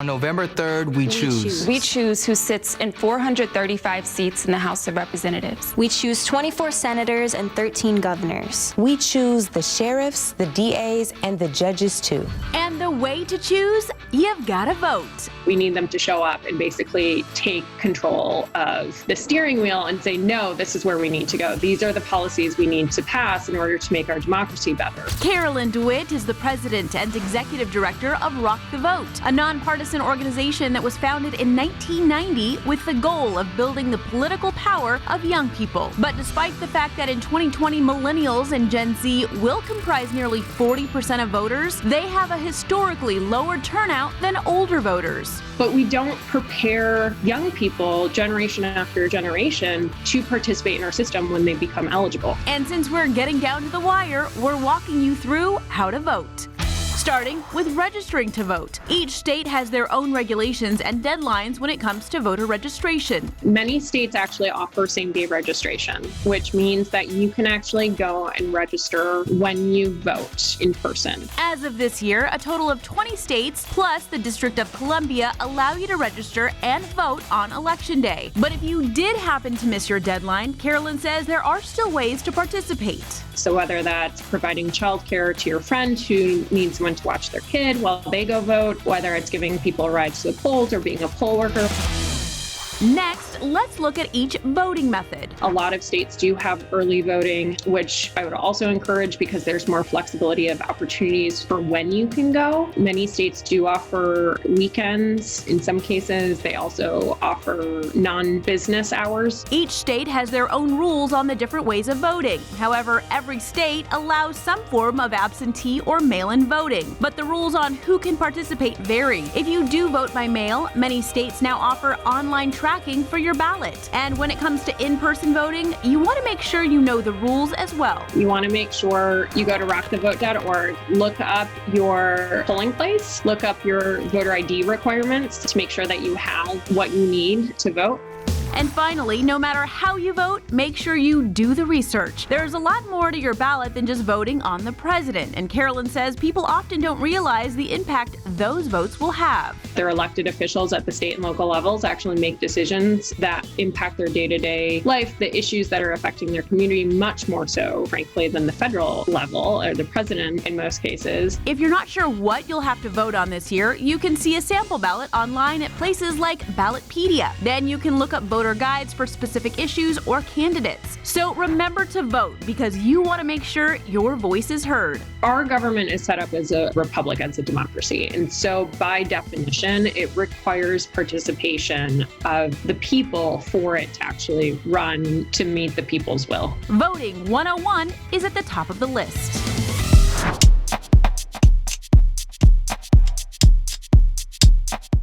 On November 3rd, we choose. We choose who sits in 435 seats in the House of Representatives. We choose 24 senators and 13 governors. We choose the sheriffs, the DAs, and the judges too. And the way to choose? You've got to vote. We need them to show up and basically take control of the steering wheel and say, no, this is where we need to go. These are the policies we need to pass in order to make our democracy better. Carolyn Dewitt is the president and executive director of Rock the Vote, a nonpartisan organization that was founded in 1990 with the goal of building the political power of young people. But despite the fact that in 2020 millennials and Gen Z will comprise nearly 40% of voters, they have a historically lower turnout than older voters. But we don't prepare young people, generation after generation, to participate in our system when they become eligible. And since we're getting down to the wire, we're walking you through how to vote. Starting with registering to vote. Each state has their own regulations and deadlines when it comes to voter registration. Many states actually offer same-day registration, which means that you can actually go and register when you vote in person. As of this year, a total of 20 states plus the District of Columbia allow you to register and vote on Election Day. But if you did happen to miss your deadline, Carolyn says there are still ways to participate. So whether that's providing childcare to your friend who needs someone to watch their kid while they go vote, whether it's giving people rides to the polls or being a poll worker. Next, let's look at each voting method. A lot of states do have early voting, which I would also encourage because there's more flexibility of opportunities for when you can go. Many states do offer weekends. In some cases, they also offer non-business hours. Each state has their own rules on the different ways of voting. However, every state allows some form of absentee or mail-in voting, but the rules on who can participate vary. If you do vote by mail, many states now offer online tracking for your ballot. And when it comes to in-person voting, you want to make sure you know the rules as well. You want to make sure you go to rockthevote.org, look up your polling place, look up your voter ID requirements to make sure that you have what you need to vote. And finally, no matter how you vote, make sure you do the research. There's a lot more to your ballot than just voting on the president, and Carolyn says people often don't realize the impact those votes will have. Their elected officials at the state and local levels actually make decisions that impact their day-to-day life, the issues that are affecting their community, much more so, frankly, than the federal level or the president in most cases. If you're not sure what you'll have to vote on this year, you can see a sample ballot online at places like Ballotpedia. Then you can look up voter guides for specific issues or candidates. So remember to vote because you want to make sure your voice is heard. Our government is set up as a republic, as a democracy. And so by definition, it requires participation of the people for it to actually run to meet the people's will. Voting 101 is at the top of the list.